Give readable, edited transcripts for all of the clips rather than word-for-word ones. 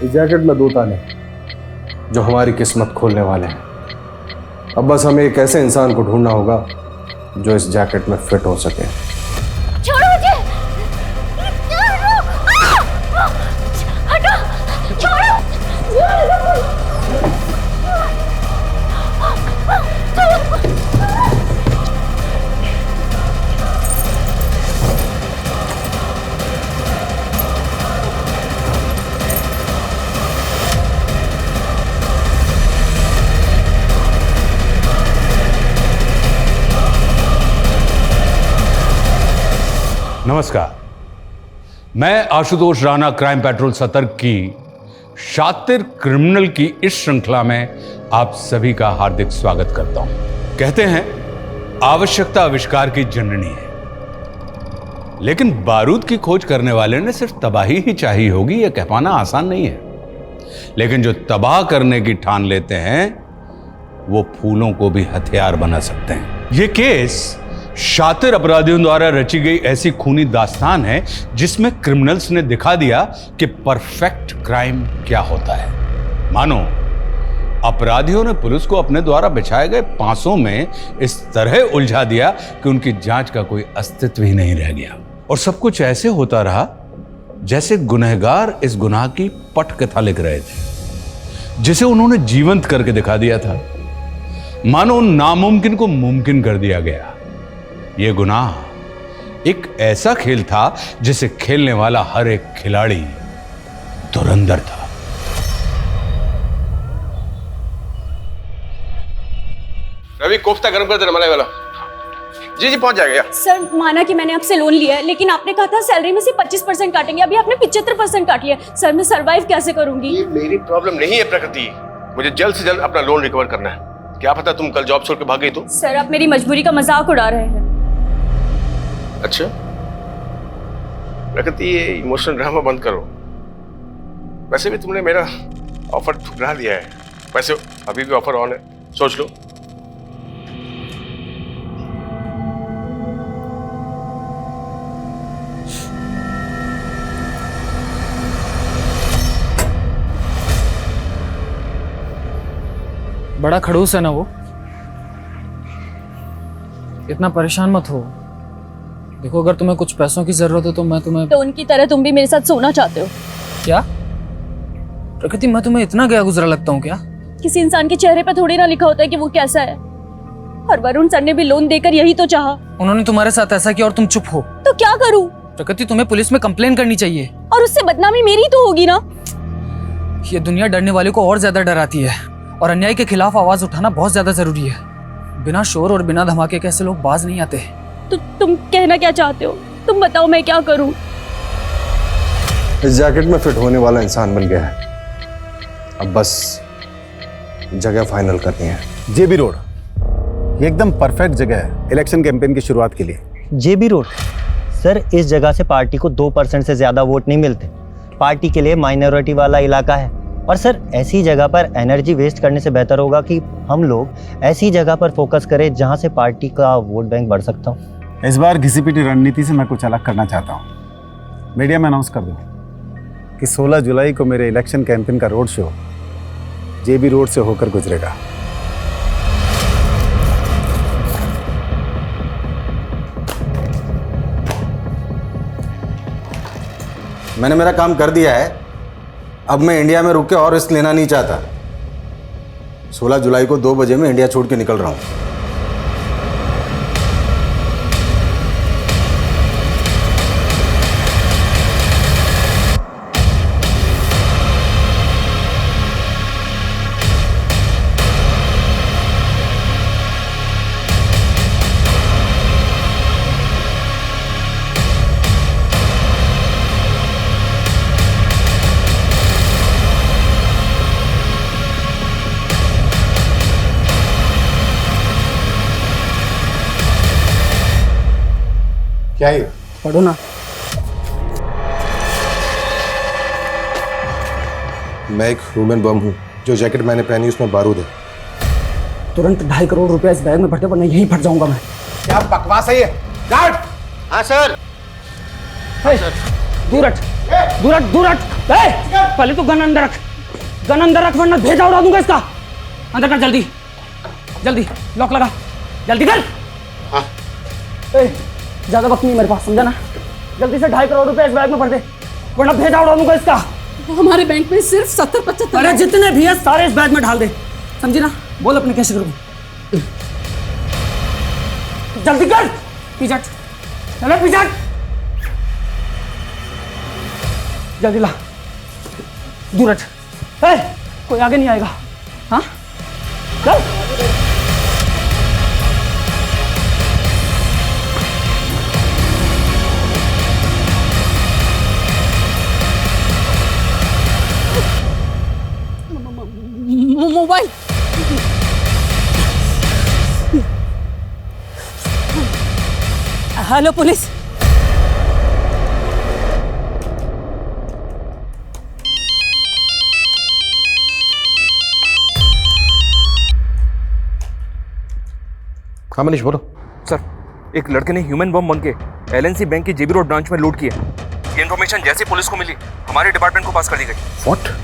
इस जैकेट में 2 ताले जो हमारी किस्मत खोलने वाले हैं। अब बस हमें एक ऐसे इंसान को ढूंढना होगा जो इस जैकेट में फिट हो सके। छोड़ो मुझे! हटो! छोड़ो! नमस्कार, मैं आशुतोष राणा क्राइम पेट्रोल सतर्क की शातिर क्रिमिनल की इस श्रृंखला में आप सभी का हार्दिक स्वागत करता हूं। कहते हैं आवश्यकता आविष्कार की जननी है, लेकिन बारूद की खोज करने वाले ने सिर्फ तबाही ही चाहिए होगी, यह कह पाना आसान नहीं है। लेकिन जो तबाह करने की ठान लेते हैं वो फूलों को भी हथियार बना सकते हैं। यह केस शातिर अपराधियों द्वारा रची गई ऐसी खूनी दास्तान है जिसमें क्रिमिनल्स ने दिखा दिया कि परफेक्ट क्राइम क्या होता है। मानो अपराधियों ने पुलिस को अपने द्वारा बिछाए गए पांसों में इस तरह उलझा दिया कि उनकी जांच का कोई अस्तित्व ही नहीं रह गया। और सब कुछ ऐसे होता रहा जैसे गुनहगार इस गुनाह की पटकथा लिख रहे थे, जिसे उन्होंने जीवंत करके दिखा दिया था। मानो नामुमकिन को मुमकिन कर दिया गया। यह गुनाह एक ऐसा खेल था जिसे खेलने वाला हर एक खिलाड़ी धुरंधर था। रवि, कोफ्ता गर्म कर देना, मलाई वाला। जी जी, पहुंच जाएगा। सर, माना कि मैंने आपसे लोन लिया है, लेकिन आपने कहा था सैलरी में से 25% काटेंगे। अभी आपने 75% काट लिया। सर, मैं सर्वाइव कैसे करूंगी? ये मेरी प्रॉब्लम नहीं है प्रकृति, मुझे जल्द से जल्द अपना लोन रिकवर करना है। क्या पता तुम कल जॉब छोड़ के भाग गई तो? सर, आप मेरी मजबूरी का मजाक उड़ा रहे हैं। अच्छा प्रकृति, ये इमोशनल ड्रामा बंद करो। वैसे भी तुमने मेरा ऑफर ठुकरा दिया है। वैसे अभी भी ऑफर ऑन है, सोच लो। बड़ा खड़ूस है ना वो। इतना परेशान मत हो। देखो, अगर तुम्हें कुछ पैसों की जरूरत हो तो मैं तुम्हें... तो उनकी तरह तुम भी मेरे साथ सोना चाहते हो क्या प्रकृति, मैं तुम्हें इतना गया गुजरा लगता हूँ क्या? किसी इंसान के चेहरे पर थोड़ी ना लिखा होता है कि वो कैसा है। और वरुण सर ने भी लोन देकर यही तो चाहा। उन्होंने तुम्हारे साथ ऐसा किया और तुम चुप हो। तो क्या करूं? प्रकृति, तुम्हें पुलिस में कंप्लेन करनी चाहिए। और उससे बदनामी मेरी तो होगी ना। ये दुनिया डरने वाले को और ज्यादा डराती है, और अन्याय के खिलाफ आवाज उठाना बहुत ज्यादा जरूरी है। बिना शोर और बिना धमाके के ऐसे लोग बाज नहीं आते। तो तुम कहना क्या चाहते हो? तुम बताओ, मैं क्या करूं? इस जैकेट में फिट होने वाला इंसान मिल गया है। अब बस जगह फाइनल करनी है। जेबी रोड ये एकदम परफेक्ट जगह है इलेक्शन कैंपेन की शुरुआत के लिए। जेबी रोड सर, इस जगह से पार्टी को 2% से ज्यादा वोट नहीं मिलते। पार्टी के लिए माइनॉरिटी वाला इलाका है। और सर, ऐसी जगह पर एनर्जी वेस्ट करने से बेहतर होगा कि हम लोग ऐसी जगह पर फोकस करें जहां से पार्टी का वोट बैंक बढ़ सकता हो। इस बार घिसी-पिटी रणनीति से मैं कुछ अलग करना चाहता हूँ। मीडिया में अनाउंस कर दूँ कि 16 जुलाई को मेरे इलेक्शन कैंपेन का रोड शो जेबी रोड से होकर गुजरेगा। मैंने मेरा काम कर दिया है। अब मैं इंडिया में रुक के और रिस्क लेना नहीं चाहता। 16 जुलाई को 2 बजे मैं इंडिया छोड़ के निकल रहा हूँ। क्या है? पढ़ो ना। मैं एक ह्यूमन बम हूँ। जो जैकेट मैंने पहनी उसमें बारूद है। तुरंत 2.5 करोड़ रुपया इस बैग में भरते, वरना यहीं फट जाऊंगा मैं। क्या बकवास है ये? गार्ड! हाँ सर। दूर हट। दूर हट, दूर हट। पहले तो गन अंदर रख, गन अंदर रख वरना भेजा उड़ा दूंगा इसका। अंदर कर जल्दी, जल्दी लॉक लगा, जल्दी कर। हाँ। ज्यादा वक्त नहीं मेरे पास, समझा ना? जल्दी से 2.5 करोड़ रुपए इस बैग में भर दे वरना भेजा उड़ा दूंगा इसका। हमारे बैंक में सिर्फ 70-75। अरे जितने भी है सारे इस बैग में ढाल दे, समझी ना? बोल अपने कैसे करूँ, जल्दी कर। पीछे हट, चलो पीछे हट, जल्दी ला, दूर हट। कोई आगे नहीं आएगा, हाँ? चल। मोबाइल। Hello police. हाँ मनीष बोलो। सर, एक लड़के ने ह्यूमन बम बन के एलएनसी बैंक की जेबी रोड ब्रांच में लूट किया। ये इन्फॉर्मेशन जैसे पुलिस को मिली हमारे डिपार्टमेंट को पास कर दी गई। व्हाट?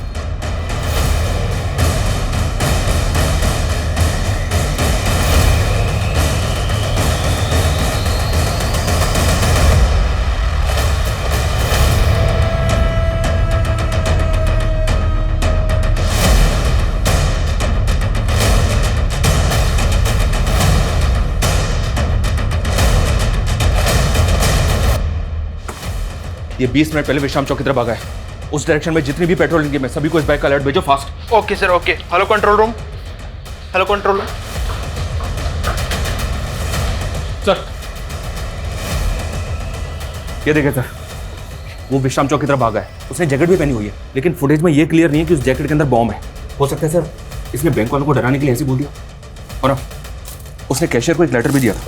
ये 20 मिनट पहले विश्राम चौक की तरफ भागा है। उस डायरेक्शन में जितनी भी पेट्रोलिंग टीम है सभी को इस बैग का अलर्ट भेजो fast. Okay sir, okay. Hello control room, hello control room. Sir, ये देखें सर, वो विश्राम चौक की तरफ भागा है। उसने जैकेट भी पहनी हुई है, लेकिन फुटेज में ये क्लियर नहीं है कि उस जैकेट के अंदर बॉम्ब है। हो सकता है सर इसने बैंक वालों को डराने के लिए ऐसे बोल दिया। और उसने कैशियर को एक लेटर भी दिया था।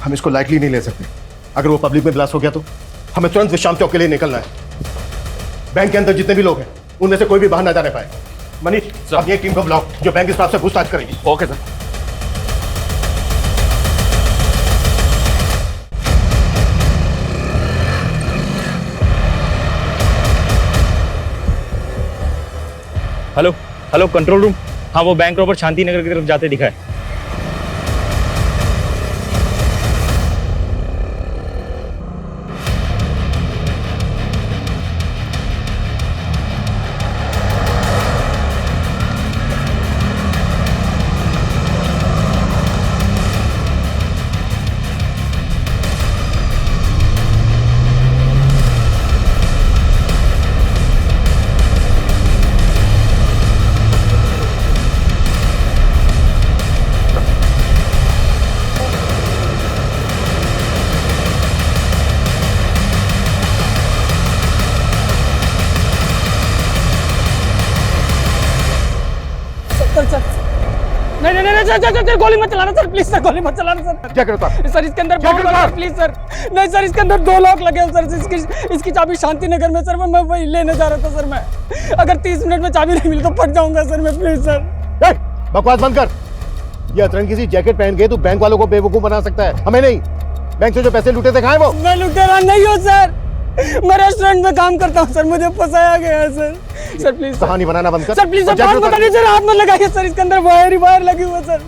हम इसको लाइटली नहीं ले सकते। अगर वो पब्लिक में ब्लास्ट हो गया तो हमें तुरंत विश्राम चौक के लिए निकलना है। बैंक के अंदर जितने भी लोग हैं उनमें से कोई भी बाहर ना जाने पाए। मनीष, अपनी एक टीम को बुलाओ जो बैंक स्टाफ से पूछताछ करेगी। Okay sir. Hello hello control room. हाँ, वो बैंक रॉबर शांति नगर की तरफ जाते दिखा है। नहीं, गोली मत चलाना सर, प्लीज सर, गोली मत चलाना सर। क्या करता सर इसके अंदर बम लगा है, प्लीज सर। नहीं सर, इसके अंदर 2 लॉक लगे हैं सर। इसकी चाबी शांति नगर में सर। मैं वही लेने जा रहा था सर। मैं अगर 30 मिनट में चाबी नहीं मिली तो फट जाऊंगा सर मैं, प्लीज सर। बकवास बंद कर। ये अतरंगी सी जैकेट पहन के तू बैंक वालों को बेवकूफ बना सकता है, हमें नहीं। बैंक से जो पैसे लूटे थे कहाँ है वो? मैं लुटेरा नहीं हूँ सर, मैं रेस्टोरेंट में काम करता हूँ सर। मुझे फंसाया गया है सर। सर प्लीज कहानी बनाना बंद कर सर, प्लीज सर, बता दीजिए, हाथ मत लगाइए सर। इसके अंदर वायर लगी हुई है सर।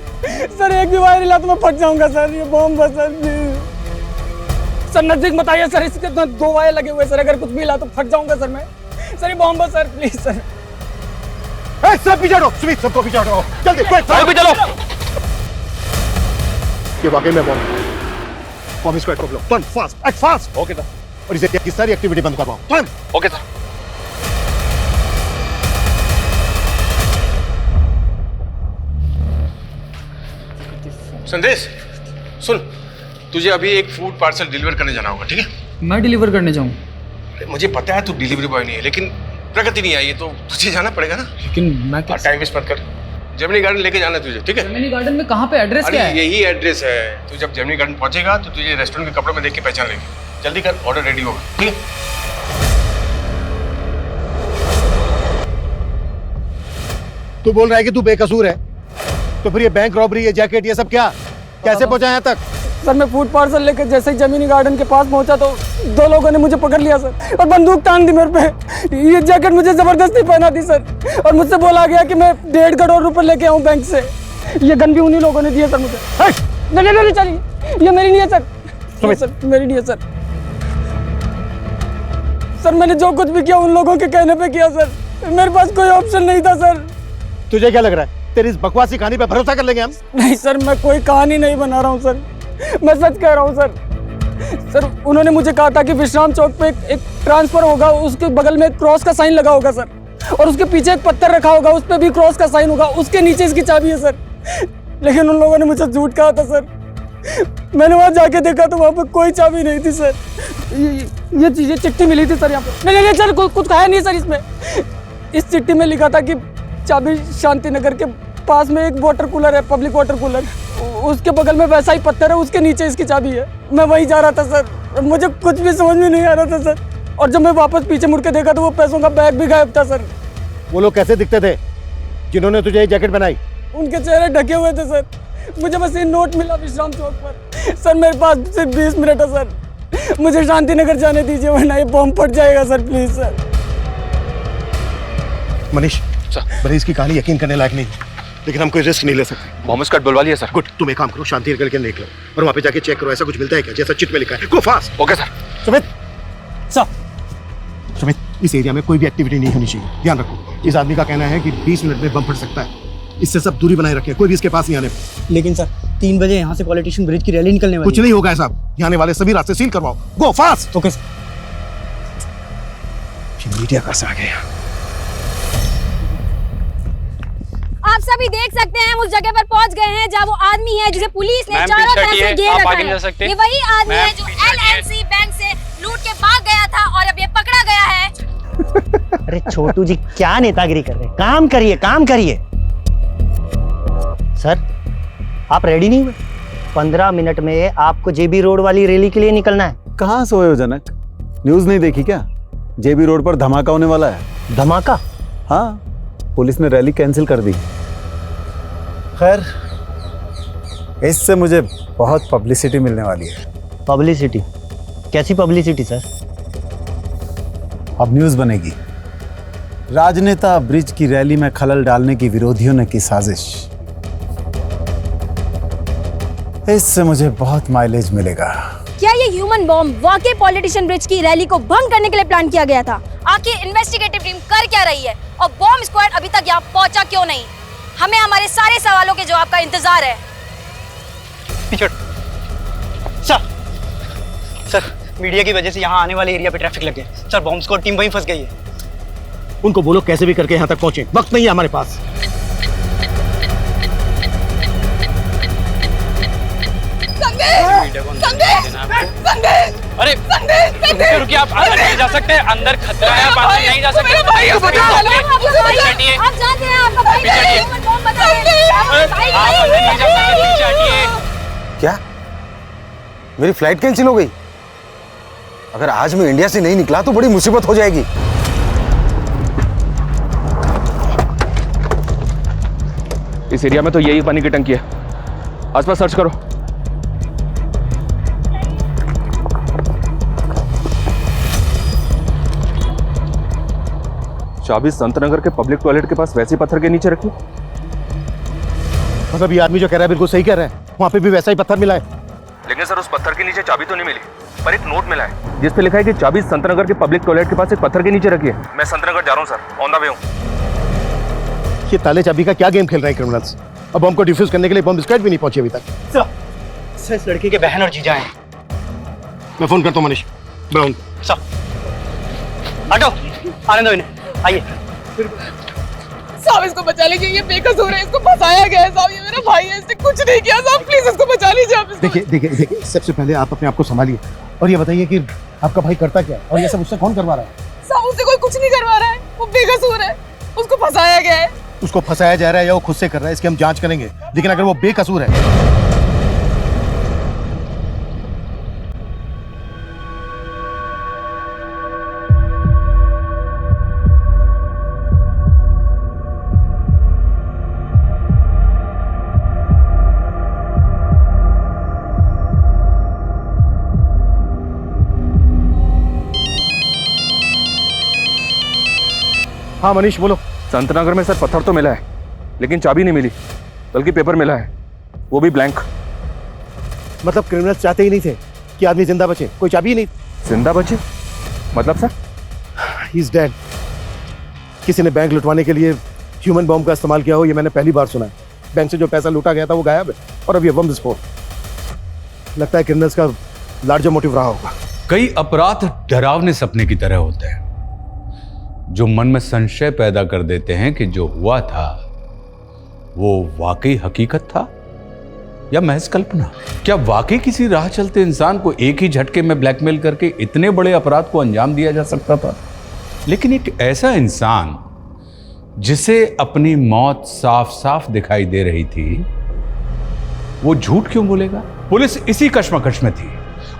सर एक भी वायर हिला तो मैं फट जाऊंगा सर। ये बॉम्ब है सर, प्लीज सर। नजदीक मत आइए सर, इसके अंदर 2 वायर लगे हुए सर। अगर कुछ भी हिला तो फट जाऊंगा सर मैं। सर ये बॉम्ब है सर, प्लीज सर। सब पीछे हटो, सुमित सबको पीछे हटो जल्दी, भी चलो। ये वाकई में बॉम्ब स्क्वाड को बुलाओ, तुरंत, fast, act fast. Okay sir. और इसे की सारी एक्टिविटी बंद करवाओ, तुरंत। Okay sir. संदेश सुन, तुझे अभी एक फूड पार्सल डिलीवर करने जाना होगा, ठीक है? मैं डिलीवर करने जाऊँ? मुझे पता है तू डिलीवरी बॉय नहीं है, लेकिन प्रगति नहीं आई है तो तुझे जाना पड़ेगा ना। लेकिन मैं टाइम वेस्ट मत कर। जेमिनी गार्डन लेके जाना है तुझे, ठीक है? जेमिनी गार्डन में कहाँ पे? एड्रेस अरे क्या है? यही एड्रेस है। तू जब जेमिनी गार्डन पहुंचेगा तो तुझे रेस्टोरेंट के कपड़ों में देख के पहचान लेगी। जल्दी कर, ऑर्डर रेडी होगा, ठीक है? तू बोल रहा है कि तू बेकसूर है, तो फिर ये बैंक रॉबरी, ये जैकेट, ये सब क्या? कैसे पहुंचा यहाँ तक? सर मैं फूड पार्सल लेकर जैसे ही जमीनी गार्डन के पास पहुंचा तो 2 लोगों ने मुझे पकड़ लिया सर और बंदूक तान दी मेरे पे। ये जैकेट मुझे जबरदस्ती पहना दी सर और मुझसे बोला गया कि मैं 1.5 करोड़ रुपए लेके आऊं बैंक से। ये गन भी उन्हीं लोगों ने दिया सर मुझे। नहीं नहीं चलिए, ये मेरी नहीं है सर। सर मेरी नहीं है सर। सर मैंने जो कुछ भी किया उन लोगों के कहने पे किया सर, मेरे पास कोई ऑप्शन नहीं था सर। तुझे क्या लग रहा है तेरी इस बकवासी कहानी पे भरोसा कर लेंगे हम? नहीं सर, मैं कोई कहानी नहीं बना रहा हूँ सर, मैं सच कह रहा हूँ सर। सर उन्होंने मुझे कहा था कि विश्राम चौक पे एक ट्रांसफर होगा, उसके बगल में एक क्रॉस का साइन लगा होगा सर, और उसके पीछे एक पत्थर रखा होगा, उस पर भी क्रॉस का साइन होगा, उसके नीचे इसकी चाबी है सर। लेकिन उन लोगों ने मुझे झूठ कहा था सर। मैंने वहाँ जाके देखा तो वहाँ पे कोई चाबी नहीं थी सर। ये चीजें चिट्ठी मिली थी सर यहाँ पे। नहीं नहीं सर, कुछ खाया नहीं सर इसमें। इस चिट्ठी में लिखा था कि चाबी शांति नगर के पास में एक वाटर कूलर है, पब्लिक वाटर कूलर, उसके बगल में वैसा ही पत्थर है, उसके नीचे इसकी चाबी है। मैं वहीं जा रहा था सर, मुझे कुछ भी समझ में नहीं आ रहा था सर। और जब मैं वापस पीछे मुड़ के देखा तो वो पैसों का बैग भी गायब था सर। वो लोग कैसे दिखते थे जिन्होंने तुझे ये जैकेट बनाई? उनके चेहरे ढके हुए थे सर। मुझे बस ये नोट मिला विश्राम चौक पर। सर मेरे पास सिर्फ 20 मिनट है सर, मुझे शांति नगर जाने दीजिए वरना ये बॉम्ब फट जाएगा सर, प्लीज सर। मनीष भले इसकी कहानी यकीन करने लायक नहीं, लेकिन हम कोई रिस्क नहीं ले सकते। बॉम्ब स्क्वाड बुलवा लिया सर। गुड, तुम एक काम करो, शांति नगर के निकलो और वहाँ पे जाके चेक करो ऐसा कुछ मिलता है क्या जैसा चिट में लिखा है। गो fast. Okay sir. Sumit sir, Sumit इस एरिया में कोई भी एक्टिविटी नहीं होनी चाहिए, ध्यान रखो। इस आदमी का कहना है कि 20 मिनट में बम फट सकता है, इससे सब दूरी बनाए रखें, कोई भी इसके पास नहीं आने। लेकिन सर 3 बजे यहाँ से पॉलिटिशियन ब्रिज की रैली निकलने वाली है। कुछ नहीं होगा ऐसा, यहाँ आने वाले सभी रास्ते सील करवाओ। गो फास्ट। Okay sir. मीडिया कैसे आ गया? आप सभी देख सकते हैं उस जगह पर पहुंच गए हैं जहां वो आदमी है जिसे पुलिस ने चारों तरफ से घेर रखा है। ये वही आदमी है जो LNC बैंक से लूट के भाग गया था और अब ये पकड़ा गया है। अरे छोटू जी क्या नेतागिरी कर रहे हैं, काम करिए काम करिए। सर आप रेडी नहीं हुए? 15 मिनट में आपको JB रोड वाली रैली के लिए निकलना है। कहाँ सोए हो जनक? न्यूज नहीं देखी क्या? JB रोड पर धमाका होने वाला है। धमाका? हाँ, पुलिस ने रैली कैंसिल कर दी। खैर इससे मुझे बहुत पब्लिसिटी मिलने वाली है। पब्लिसिटी? कैसी पब्लिसिटी सर? अब न्यूज बनेगी, राजनेता ब्रिज की रैली में खलल डालने की विरोधियों ने की साजिश। इससे मुझे बहुत माइलेज मिलेगा। क्या ये ह्यूमन बॉम्ब वाकई पॉलिटिशियन ब्रिज की रैली को भंग करने के लिए प्लान किया गया था? आखिर इन्वेस्टिगेटिव टीम कर क्या रही है और बॉम्ब स्क्वाड अभी तक यहाँ पहुंचा क्यों नहीं? हमें हमारे सारे सवालों के जवाब का इंतजार है। सर मीडिया की वजह से यहाँ आने वाले एरिया पे ट्रैफिक लग गया सर, बॉम्ब स्क्वाड टीम वहीं फंस गई है। उनको बोलो कैसे भी करके यहाँ तक पहुंचे, वक्त नहीं है हमारे पास। अरे रुकिए, आप अंदर नहीं जा सकते, अंदर खतरा है, आप अंदर नहीं जा सकते। आप जानते हैं आपका भाई ह्यूमन बॉम्ब बता रहे हैं। आप अंदर नहीं जा सकते, पीछे हटिए। क्या मेरी फ्लाइट कैंसिल हो गई? अगर आज मैं इंडिया से नहीं निकला तो बड़ी मुसीबत हो जाएगी। इस एरिया में तो यही पानी की टंकी है, आसपास सर्च करो। चाबी संतनगर के पब्लिक टॉयलेट के पास वैसे पत्थर के नीचे रखी। मतलब ये आदमी जो कह रहा है बिल्कुल सही कह रहा है, वहाँ पे भी वैसा ही पत्थर मिला है। लेकिन सर उस पत्थर के नीचे चाबी तो नहीं मिली, पर एक नोट मिला है जिस पे लिखा है कि चाबी संतनगर के पब्लिक टॉयलेट के पास एक पत्थर के नीचे रखी है। मैं संतनगर जा रहा हूँ सर, ऑन द वे हूँ। ये ताले चाबी का क्या गेम खेल रहे हैं क्रिमिनल्स? अब बम को डिफ्यूज करने के लिए बम स्क्वाड भी नहीं पहुंची अभी तक। सर इस लड़की के बहन और जीजा हैं। मैं फोन करता हूँ मनीष। ब्राउन सर हटो, आने दो इन्हें, आइए। साहब इसको बचा लीजिए, ये बेकसूर है, इसको फंसाया गया है साहब, ये मेरा भाई है, इसने कुछ नहीं किया साहब, प्लीज इसको बचा लीजिए आप। देखिए सबसे पहले आप अपने आप को संभालिए और ये बताइए कि आपका भाई करता क्या और ये सब उससे कौन करवा रहा है? साहब उससे कोई कुछ नहीं करवा रहा है, वो बेकसूर है, उसको फंसाया गया है। उसको फंसाया जा रहा है या वो खुद से कर रहा है, इसकी हम जांच करेंगे, लेकिन अगर वो बेकसूर है हाँ मनीष बोलो। संतनगर में सर पत्थर तो मिला है, लेकिन चाबी नहीं मिली, बल्कि पेपर मिला है, वो भी ब्लैंक। मतलब क्रिमिनल्स चाहते ही नहीं थे कि आदमी जिंदा बचे, कोई चाबी ही नहीं। जिंदा बचे मतलब सर? He is dead. किसी ने बैंक लुटवाने के लिए ह्यूमन बॉम्ब का इस्तेमाल किया हो, ये मैंने पहली बार सुना है। बैंक से जो पैसा लूटा गया था वो गायब है, और अब ये बम विस्फोट। लगता है क्रिमिनल्स का लार्जर मोटिव रहा होगा। कई अपराध डरावने सपने की तरह होते हैं, जो मन में संशय पैदा कर देते हैं कि जो हुआ था वो वाकई हकीकत था या महज कल्पना। क्या वाकई किसी राह चलते इंसान को एक ही झटके में ब्लैकमेल करके इतने बड़े अपराध को अंजाम दिया जा सकता था? लेकिन एक ऐसा इंसान जिसे अपनी मौत साफ साफ दिखाई दे रही थी, वो झूठ क्यों बोलेगा? पुलिस इसी कश्मकश में थी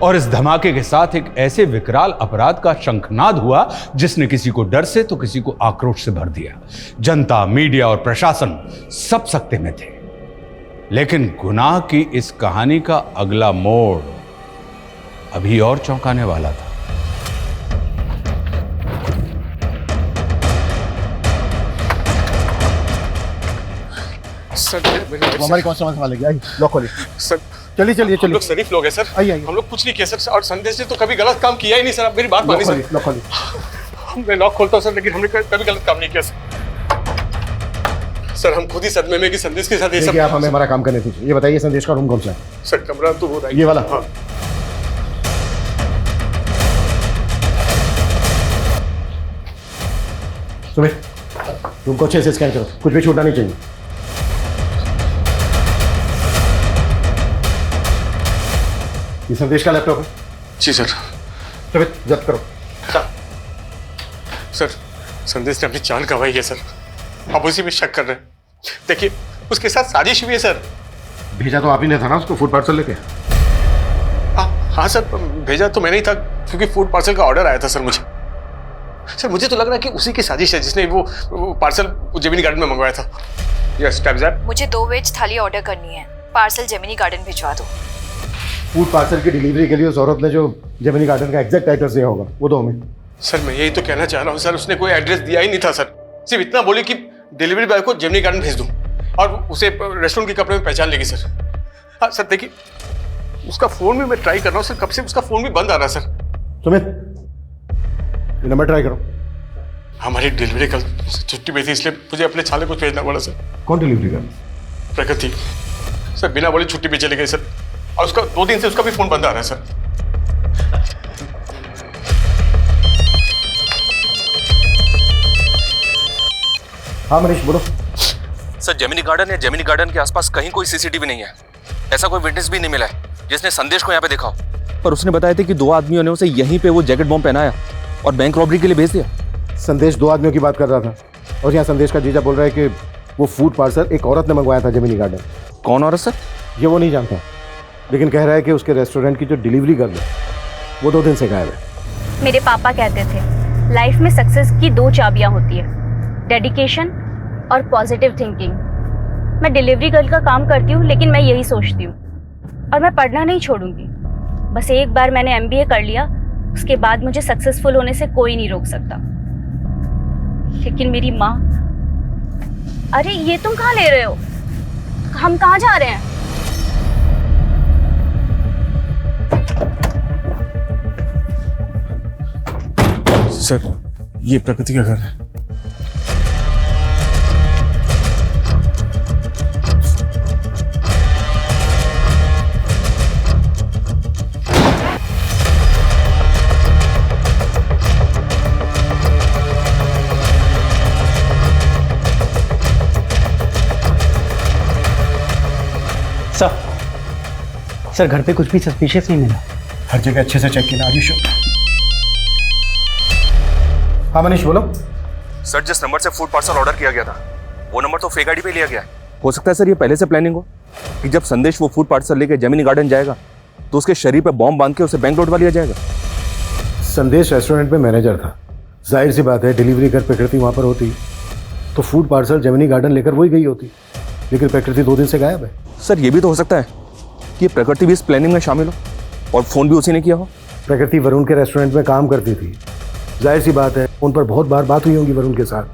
और इस धमाके के साथ एक ऐसे विकराल अपराध का शंखनाद हुआ जिसने किसी को डर से तो किसी को आक्रोश से भर दिया। जनता, मीडिया और प्रशासन सब सकते में थे। लेकिन गुनाह की इस कहानी का अगला मोड़ अभी और चौंकाने वाला था। सर हमारी कौन सा मसला लगी? लॉक खोलिए सर। चलिए चलिए हम लोग शरीफ लोग हैं सर। आइए हम लोग कुछ नहीं किया सर, और संदेश ने तो कभी गलत काम किया ही नहीं सर। आप मेरी बात मानिए सर। लॉक खोलिए। मैं लॉक खोलता हूँ सर, लेकिन हमने कभी गलत काम नहीं किया सर। सर हम खुद ही सदमे में कि संदेश के साथ ये सब। आप हमें हमारा काम करने दीजिए। ये बताइए संदेश का रूम कौन सा है? सर कमरा तो वो ये वाला। हाँ। सुमित, रूम को अच्छे से स्कैन करो, कुछ भी छूटना नहीं चाहिए। ये संदेश का लैपटॉप है? जी सर। सुमित जब्त करो। सर संदेश ने अपनी जान गंवाई है सर, आप उसी में शक कर रहे हैं। देखिए उसके साथ साजिश हुई है सर। भेजा तो आप ही ने था ना उसको फूड पार्सल लेके? हाँ सर, भेजा तो मैंने ही था, क्योंकि फूड पार्सल का ऑर्डर आया था सर मुझे। सर मुझे तो लग रहा है कि उसी की साजिश है जिसने वो पार्सल जेमिनी गार्डन में मंगवाया था। यस टैब्ज़ैप। मुझे 2 वेज थाली ऑर्डर करनी है, पार्सल जेमिनी गार्डन भिजवा दो। फूड पार्सल की डिलीवरी के लिए उस औरत ने जो जेमिनी गार्डन का एग्जैक्ट एड्रेस दिया होगा वो दो हमें। सर मैं यही तो कहना चाह रहा हूँ सर, उसने कोई एड्रेस दिया ही नहीं था सर। सिर्फ इतना बोली कि डिलीवरी बॉय को जेमिनी गार्डन भेज दूँ और उसे रेस्टोरेंट के कपड़े में पहचान लेगी सर। हाँ सर देखिए, उसका फोन भी मैं ट्राई कर रहा हूँ सर, कब से उसका फोन भी बंद आ रहा है सर। सुमित ये नंबर ट्राई करो। हमारी डिलीवरी कल छुट्टी पे थी, इसलिए मुझे अपने छाले को भेजना पड़ा सर। कौन डिलीवरी कर? प्रकृति सर, बिना बोले छुट्टी पे चले गए सर, और उसका 2 दिन से उसका भी फोन बंद आ रहा है सर। हाँ मनीष बोलो। सर जेमिनी गार्डन या जेमिनी गार्डन के आसपास कहीं कोई सीसीटीवी नहीं है। ऐसा कोई विटनेस भी नहीं मिला है जिसने संदेश को यहाँ पे देखा हो। पर उसने बताया था कि 2 आदमियों ने उसे यहीं पे वो जैकेट बॉम्ब पहनाया और बैंक रॉबरी के लिए भेज दिया। संदेश 2 आदमियों की बात कर रहा था, और यहाँ संदेश का जीजा बोल रहा है कि वो फूड पार्सल एक औरत ने मंगवाया था जेमिनी गार्डन। कौन औरत सर? ये वो नहीं जानता, लेकिन कह रहा है कि उसके रेस्टोरेंट की जो डिलीवरी गर्ल है वो 2 दिन से गायब है। मेरे पापा कहते थे लाइफ में सक्सेस की 2 चाबियां होती है, डेडिकेशन और पॉजिटिव थिंकिंग। मैं डिलीवरी गर्ल का काम करती हूँ, लेकिन मैं यही सोचती हूँ, और मैं पढ़ना नहीं छोड़ूंगी। बस एक बार मैंने MBA कर लिया, उसके बाद मुझे सक्सेसफुल होने से कोई नहीं रोक सकता। लेकिन मेरी माँ, अरे ये तुम कहाँ ले रहे हो? हम कहाँ जा रहे हैं? सर ये प्रकृति का घर है। सर घर पे कुछ भी सस्पिशियस नहीं मिला। हर जगह अच्छे से चेक किया। आयुष। हाँ मनीष बोलो। सर जिस नंबर से फूड पार्सल ऑर्डर किया गया था वो नंबर तो फेक आईडी पे लिया गया है। हो सकता है सर ये पहले से प्लानिंग हो कि जब संदेश वो फूड पार्सल लेके जेमिनी गार्डन जाएगा तो उसके शरीर पे बॉम्ब बांध के उसे बैंक लौटवा लिया जाएगा। संदेश रेस्टोरेंट में मैनेजर था, जाहिर सी बात है डिलीवरी कर प्रकृति वहाँ पर होती तो फूड पार्सल जेमिनी गार्डन लेकर वही गई होती, लेकिन प्रकृति 2 दिन से गायब है। सर ये भी तो हो सकता है कि प्रकृति भी इस प्लानिंग में शामिल हो और फोन भी उसी ने किया हो। प्रकृति वरुण के रेस्टोरेंट में काम करती थी, जाहिर सी बात है उन पर बहुत बार बात हुई होगी वरुण के साथ,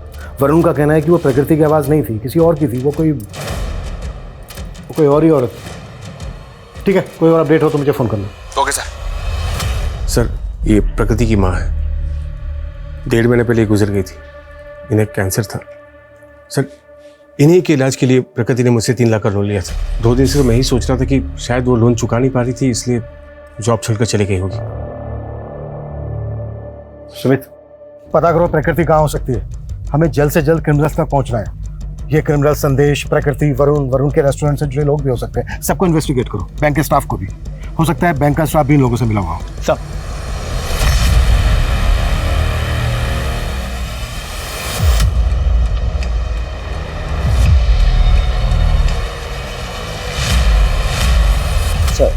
वरुण का कहना है कि वो प्रकृति की आवाज़ नहीं थी, किसी और की थी। वो कोई और ही औरत। ठीक है, कोई और अपडेट हो तो मुझे फ़ोन करना। Okay sir. सर ये प्रकृति की माँ है, 1.5 महीने पहले गुजर गई थी। इन्हें कैंसर था सर। इन्हीं के इलाज के लिए प्रकृति ने मुझसे 3 लाख का लोन लिया था। 2 दिन से मैं ही सोच रहा था कि शायद वो लोन चुका नहीं पा रही थी, इसलिए जॉब छोड़कर चली गई होगी। सुमित, पता करो प्रकृति कहाँ हो सकती है। हमें जल्द से जल्द क्रिमिनल्स तक पहुंचना है। ये क्रिमिनल संदेश, प्रकृति, वरुण के रेस्टोरेंट से जुड़े लोग भी हो सकते हैं। सबको इन्वेस्टिगेट करो, बैंक के स्टाफ को भी। हो सकता है बैंक का स्टाफ भी इन लोगों से मिला हुआ हो। सर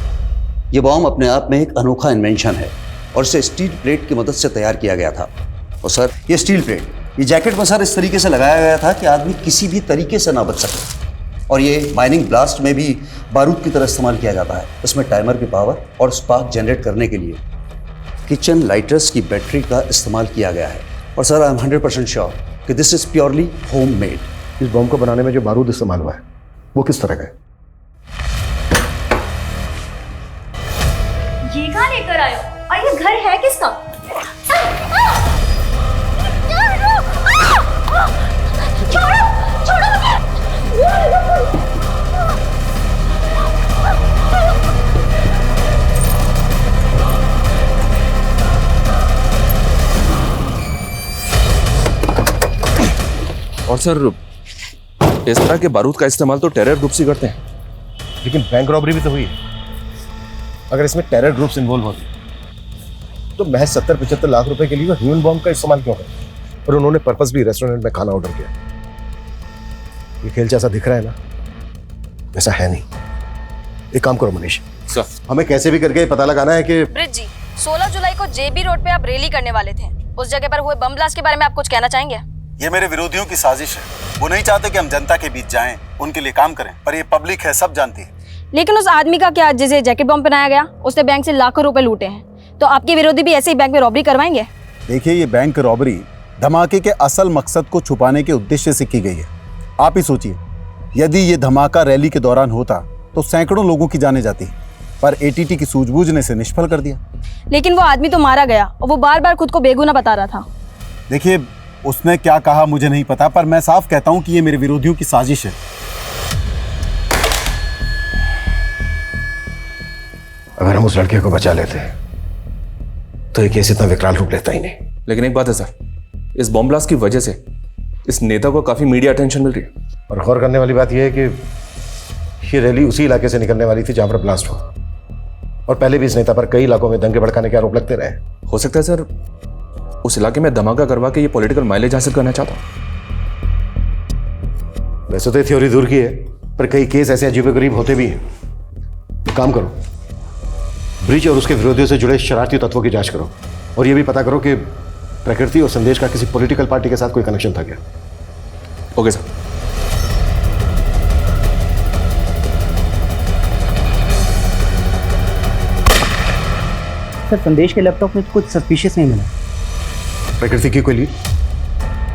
ये बॉम्ब अपने आप में एक अनोखा इन्वेंशन है और इसे स्टील प्लेट की मदद से तैयार किया गया था। और सर ये स्टील प्लेट, ये जैकेट में सर इस तरीके से लगाया गया था कि आदमी किसी भी तरीके से ना बच सके। और ये माइनिंग ब्लास्ट में भी बारूद की तरह इस्तेमाल किया जाता है। इसमें टाइमर की पावर और स्पार्क जनरेट करने के लिए किचन लाइटर्स की बैटरी का इस्तेमाल किया गया है। और सर आई एम 100% श्योर कि this is purely home made. इस बॉम्ब को बनाने में जो बारूद इस्तेमाल हुआ है वो किस तरह का है? ये कहाँ लेकर आए हो? और ये घर है किसका? छोड़ो मुझे! और सर इस तरह के बारूद का इस्तेमाल तो टेरर ग्रुप्स ही करते हैं। लेकिन बैंक रॉबरी भी तो हुई है। अगर इसमें टेरर ग्रुप्स इन्वॉल्व होते तो महज 70-75 लाख रुपए के लिए वो ह्यूमन बॉम्ब का इस्तेमाल क्यों करते? और उन्होंने पर्पस भी रेस्टोरेंट में खाना ऑर्डर किया। ये खेल जैसा दिख रहा है ना, वैसा है नहीं। एक काम करो मनीष, हमें कैसे भी करके पता लगाना है कि ब्रिज जी 16 जुलाई को जेबी रोड पे आप रैली करने वाले थे। उस जगह पर हुए बम ब्लास्ट के बारे में आप कुछ कहना चाहेंगे? ये मेरे विरोधियों की साजिश है। वो नहीं चाहते कि हम जनता के बीच जाएं, उनके लिए काम करें, पर ये पब्लिक है, सब जानती है। लेकिन उस आदमी का क्या, जिसे जैकेट बम पहनाया गया, उसने बैंक से लाखों रुपए लूटे हैं। तो आपके विरोधी भी ऐसे ही बैंक में रॉबरी करवाएंगे? देखिए, ये बैंक रॉबरी धमाके के असल मकसद को छुपाने के उद्देश्य से की गई है। आप ही सोचिए, यदि ये धमाका रैली के दौरान होता तो सैकड़ों लोगों की जाने जाती, पर एटीटी की सूझबूझ ने इसे निष्फल कर दिया। लेकिन वो आदमी तो मारा गया और वो बार बार खुद को बेगुनाह बता रहा था। देखिए, उसने क्या कहा मुझे नहीं पता, पर मैं साफ कहता हूं कि ये मेरे विरोधियों की साजिश है। अगर हम उस लड़के को बचा लेते तो ये केस इतना विकराल रूप लेता ही नहीं। लेकिन एक बात है सर, इस बॉम्ब ब्लास्ट की वजह से इस नेता को काफी मीडिया अटेंशन मिल रही है। और गौर करने वाली बात यह है कि ये रैली उसी इलाके से निकलने वाली थी जहां पर ब्लास्ट हुआ। और पहले भी इस नेता पर कई इलाकों में दंगे भड़काने के आरोप लगते रहे। हो सकता है सर उस इलाके में धमाका करवा के ये पॉलिटिकल माइलेज हासिल करना चाहता हूं। वैसे तो थ्योरी दूर की है, पर कई केस ऐसे अजीबोगरीब होते भी हैं। काम करो, ब्रिज और उसके विरोधियों से जुड़े शरारती तत्वों की जांच करो और ये भी पता करो कि प्रकृति और संदेश का किसी पॉलिटिकल पार्टी के साथ कोई कनेक्शन था क्या। Okay sir. सर संदेश के लैपटॉप में कुछ सस्पिशियस नहीं मिला। प्रकृति की कोई लीड?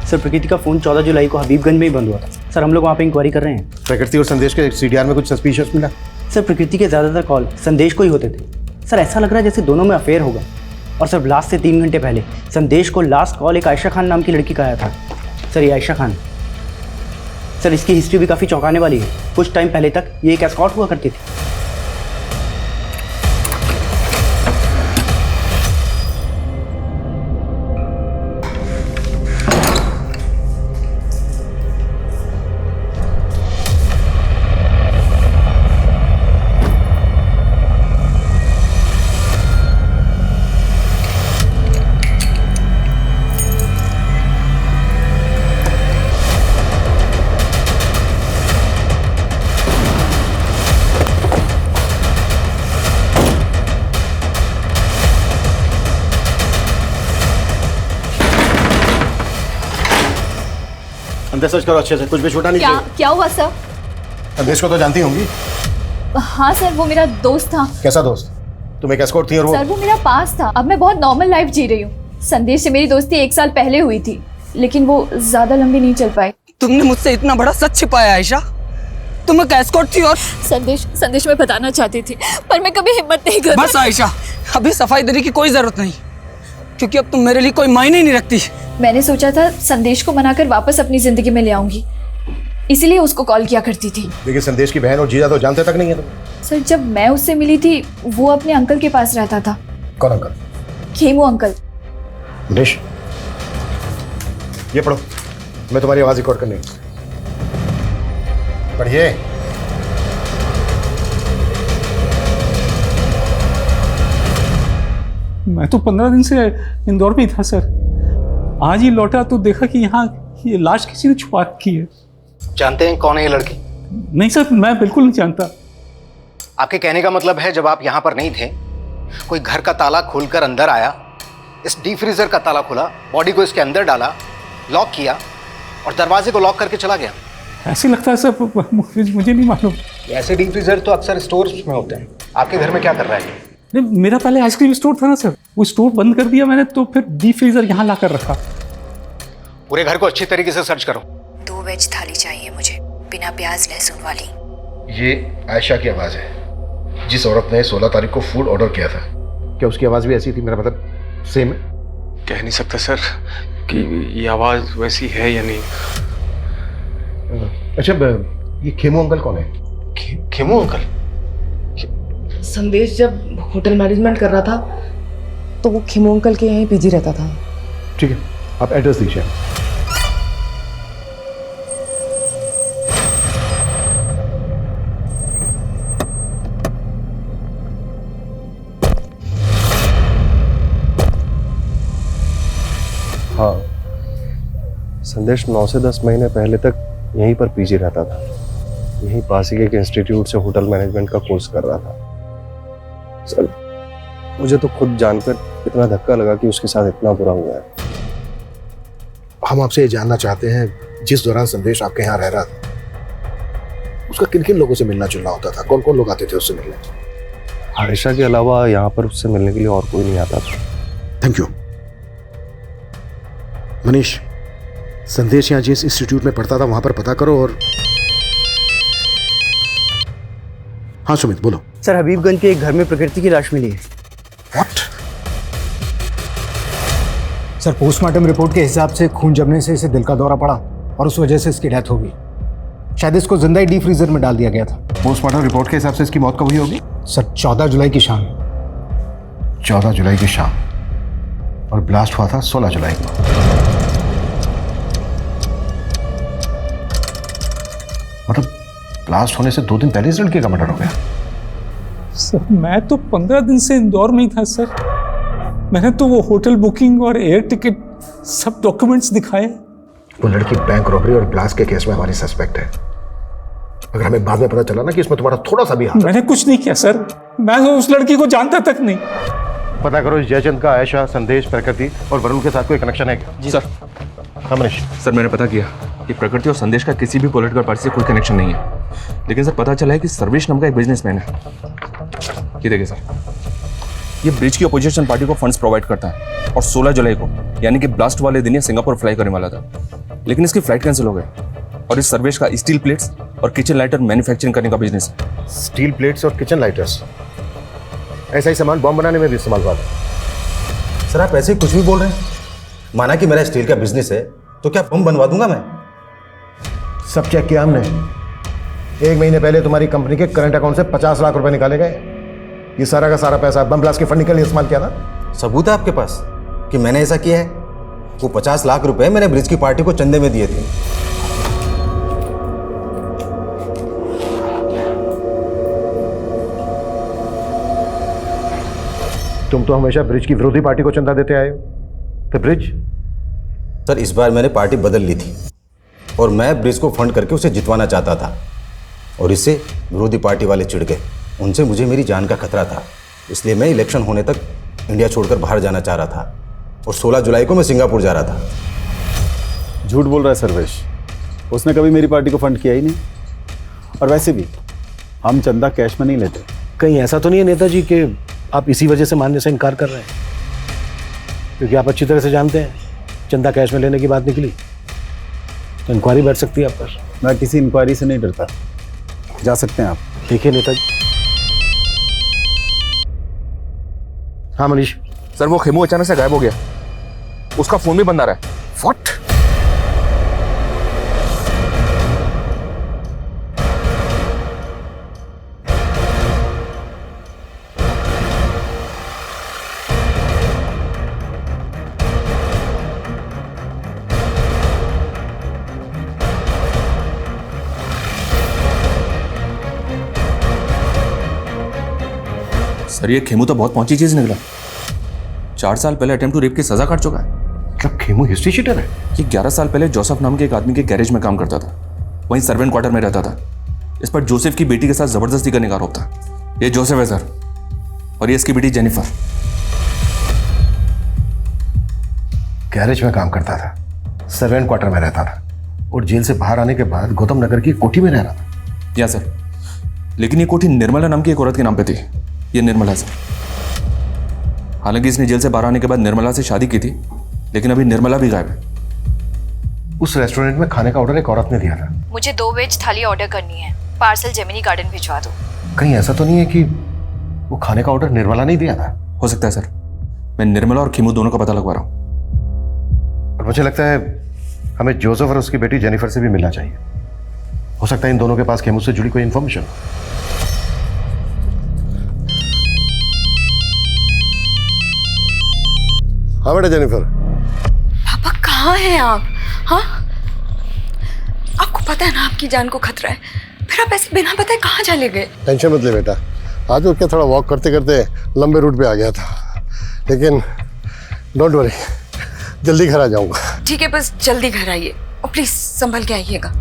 सर प्रकृति का फोन 14 जुलाई को हबीबगंज में ही बंद हुआ था। सर हम लोग वहाँ पे इंक्वायरी कर रहे हैं। प्रकृति और संदेश के सीडीआर में कुछ सस्पिशियस मिला? सर प्रकृति के ज़्यादातर कॉल संदेश को ही होते थे। सर ऐसा लग रहा है जैसे दोनों में अफेयर होगा। और सर ब्लास्ट से 3 घंटे पहले संदेश को लास्ट कॉल एक आयशा खान नाम की लड़की का आया था। सर ये आयशा खान, सर इसकी हिस्ट्री भी काफ़ी चौंकाने वाली है। कुछ टाइम पहले तक ये एक एस्कॉर्ट हुआ करती थी। अंदर सर्च करो अच्छे से, कुछ भी छोटा नहीं चाहिए। क्या हुआ सर? संदेश को तो जानती होंगी। हाँ सर, वो मेरा दोस्त था। कैसा दोस्त? तुम एक एस्कॉर्ट थी और सर वो मेरा पास था। अब मैं बहुत नॉर्मल लाइफ जी रही हूँ। संदेश से मेरी दोस्ती 1 साल पहले हुई थी, लेकिन वो ज्यादा लंबी नहीं चल पाए। तुमने मुझसे इतना बड़ा सच छिपाया आयशा। तुम एक एस्कॉर्ट थी और संदेश मैं बताना चाहती थी पर मैं कभी हिम्मत नहीं कर। बस आयशा, अभी सफाई देने की कोई जरूरत नहीं, क्योंकि अब तुम मेरे लिए कोई मायने नहीं रखती। मैंने सोचा था संदेश को मनाकर वापस अपनी जिंदगी में ले आऊंगी, इसीलिए उसको कॉल किया करती थी। लेकिन संदेश की बहन और जीजा तो जानते तक नहीं है तुम। सर जब मैं उससे मिली थी वो अपने अंकल के पास रहता था। कौन अंकल? खेमू अंकल। मनीष, ये पढ़ो, मैं तुम्हारी आवाज रिकॉर्ड करनी। पढ़िए। मैं तो 15 दिन से इंदौर में ही था सर। आज ही लौटा तो देखा कि यहाँ ये लाश किसी ने छुपा रखी है। जानते हैं कौन है ये लड़की? नहीं सर, मैं बिल्कुल नहीं जानता। आपके कहने का मतलब है जब आप यहाँ पर नहीं थे, कोई घर का ताला खोलकर अंदर आया, इस डीप फ्रीजर का ताला खोला, बॉडी को इसके अंदर डाला, लॉक किया और दरवाजे को लॉक करके चला गया। ऐसे लगता है सर, मुझे नहीं मालूम। ऐसे डीप फ्रीजर तो अक्सर स्टोर्स में होते हैं। आपके घर में क्या कर रहा है? नहीं, मेरा पहले आइसक्रीम स्टोर था ना सर, वो स्टोर बंद कर दिया मैंने, तो फिर डीप फ्रीजर यहाँ ला कर रखा। पूरे घर को अच्छी तरीके से सर्च करो। 2 वेज थाली चाहिए मुझे, बिना प्याज लहसुन वाली। ये आयशा की आवाज है, जिस औरत ने 16 तारीख को फूड ऑर्डर किया था। क्या उसकी आवाज भी ऐसी थी? मेरा मतलब सेम है? कह नहीं सकता सर कि ये आवाज वैसी है या नहीं। अच्छा, ये खेमू अंकल कौन है? खेमू अंकल? संदेश जब होटल मैनेजमेंट कर रहा था तो वो खेमू अंकल के यहीं पीजी रहता था। ठीक है, आप एड्रेस दीजिए। हाँ, संदेश 9 से 10 महीने पहले तक यहीं पर पीजी रहता था। यहीं पास ही के एक इंस्टीट्यूट से होटल मैनेजमेंट का कोर्स कर रहा था। सर, मुझे तो खुद जानकर इतना धक्का लगा कि उसके साथ इतना बुरा हुआ है। हम आपसे ये जानना चाहते हैं, जिस दौरान संदेश आपके यहाँ रह रहा था, उसका किन किन लोगों से मिलना जुलना होता था? कौन कौन लोग आते थे उससे मिलने? आयशा के अलावा यहाँ पर उससे मिलने के लिए और कोई नहीं आता था। Thank you. मनीष, संदेश यहाँ जिस इंस्टीट्यूट में पढ़ता था वहां पर पता करो। और हाँ सुमित, बोलो। सर, हबीबगंज के एक घर में प्रकृति की लाश मिली है। व्हाट? सर, पोस्टमार्टम रिपोर्ट के हिसाब से खून जमने से इसे दिल का दौरा पड़ा और उस वजह से इसकी डेथ हो गई। शायद इसको जिंदा ही डीप फ्रीजर में डाल दिया गया था। पोस्टमार्टम रिपोर्ट के हिसाब से इसकी मौत कब हुई होगी? सर, 14 जुलाई की शाम। 14 जुलाई की शाम, और ब्लास्ट हुआ था 16 जुलाई को। मतलब ब्लास्ट होने से 2 दिन पहले इस लड़के का मर्डर हो गया। सर, मैं तो 15 दिन से इंदौर में ही था सर। मैंने तो वो होटल बुकिंग और एयर टिकट सब डॉक्यूमेंट्स दिखाए। वो लड़की बैंक रॉबरी और ब्लास्ट के केस में हमारी सस्पेक्ट है। अगर हमें बाद में पता चला ना कि इसमें तुम्हारा थोड़ा सा भी हाथ है। मैंने कुछ नहीं किया सर, मैं तो उस लड़की को जानता तक नहीं। पता करो इस जयचंद का आयशा, संदेश, प्रकृति और वरुण के साथ कोई कनेक्शन है क्या? जी सर। हाँ मनीष। सर, मैंने पता किया कि प्रकृति और संदेश का किसी भी पॉलिटिकल पार्टी से कोई कनेक्शन नहीं है। लेकिन सर, पता चला है कि सर्वेश नाम का एक बिजनेसमैन है। ये देखिए सर, ये ब्रिज की अपोजिशन पार्टी को फंड्स प्रोवाइड करता है और 16 जुलाई को यानी कि ब्लास्ट वाले दिन ये सिंगापुर फ्लाई करने वाला था, लेकिन इसकी फ्लाइट कैंसिल हो गई। और इस सर्वेश का स्टील प्लेट्स और किचन लाइटर मैन्युफैक्चरिंग करने का बिजनेस है। स्टील प्लेट्स और किचन लाइटर्स, ऐसा ही सामान बॉम्ब बनाने में भी इस्तेमाल हुआ था। सर, आप ऐसे ही कुछ भी बोल रहे हैं। माना कि मेरा स्टील का बिजनेस है तो क्या बम बनवा दूंगा मैं? सब चेक किया हमने। 1 महीने पहले तुम्हारी कंपनी के करंट अकाउंट से 50 लाख रुपए निकाले गए। ये सारा का सारा पैसा बम ब्लास्ट के फंडिंग के लिए इस्तेमाल किया था। सबूत है आपके पास कि मैंने ऐसा किया है? वो 50 लाख रुपए मैंने ब्रिज की पार्टी को चंदे में दिए थे। तुम तो हमेशा ब्रिज की विरोधी पार्टी को चंदा देते आए हो, तो ब्रिज? सर, इस बार मैंने पार्टी बदल ली थी और मैं ब्रिज को फंड करके उसे जितवाना चाहता था, और इससे विरोधी पार्टी वाले चिढ़ गए। उनसे मुझे मेरी जान का खतरा था, इसलिए मैं इलेक्शन होने तक इंडिया छोड़कर बाहर जाना चाह रहा था और 16 जुलाई को मैं सिंगापुर जा रहा था। झूठ बोल रहा है सर्वेश, उसने कभी मेरी पार्टी को फंड किया ही नहीं। और वैसे भी हम चंदा कैश में नहीं लेते। कहीं ऐसा तो नहीं है नेताजी कि आप इसी वजह से मानने से इनकार कर रहे हैं? क्योंकि आप अच्छी तरह से जानते हैं चंदा कैश में लेने की बात निकली तो इंक्वायरी बैठ सकती है आप पर। मैं किसी इंक्वायरी से नहीं डरता, जा सकते हैं आप। देखिए नेताजी। हाँ मनीष। सर वो खेमू अचानक से गायब हो गया, उसका फोन भी बंद आ रहा है। व्हाट? सर ये खेमू तो बहुत पहुंची चीज निकला। 4 साल पहले अटेम्प्ट टू रेप की सजा काट चुका है। मतलब खेमू हिस्ट्री शीटर है? ये 11 साल पहले जोसेफ नाम के एक आदमी के गैरेज में काम करता था, वहीं सर्वेंट क्वार्टर में रहता था। इस पर जोसेफ की बेटी के साथ जबरदस्ती करने का आरोप था। ये जोसेफ है सर, और ये इसकी बेटी जेनिफर। गैरेज में काम करता था, सर्वेंट क्वार्टर में रहता था, और जेल से बाहर आने के बाद गौतम नगर की कोठी में रह रहा था। या सर, लेकिन ये कोठी निर्मला नाम की एक औरत के नाम पे थी। ये निर्मला सर। हालांकि इसने जेल से बाहर आने के बाद निर्मला से शादी की थी, लेकिन अभी निर्मला भी गायब है। उस रेस्टोरेंट में खाने का ऑर्डर एक औरत ने दिया था। मुझे 2 वेज थाली ऑर्डर करनी है, पार्सल जेमिनी गार्डन भिजवा दो। कहीं ऐसा तो नहीं है कि वो खाने का ऑर्डर निर्मला नहीं दिया था? हो सकता है सर, मैं निर्मला और खेमू दोनों का पता लगवा रहा हूँ। और मुझे लगता है हमें जोसेफ और उसकी बेटी जेनिफर से भी मिलना चाहिए। हो सकता है इन दोनों के पास खेमू से जुड़ी कोई इंफॉर्मेशन। हाँ बेटा जेनिफर। पापा कहाँ हैं आप? हाँ, आपको पता है ना आपकी जान को खतरा है, फिर आप ऐसे बिना बताए कहाँ चले गए? टेंशन मत ले बेटा, आज वो क्या थोड़ा वॉक करते करते लंबे रूट पे आ गया था, लेकिन डोंट वरी, जल्दी घर आ जाऊंगा। ठीक है, बस जल्दी घर आइए और प्लीज संभल के आइएगा।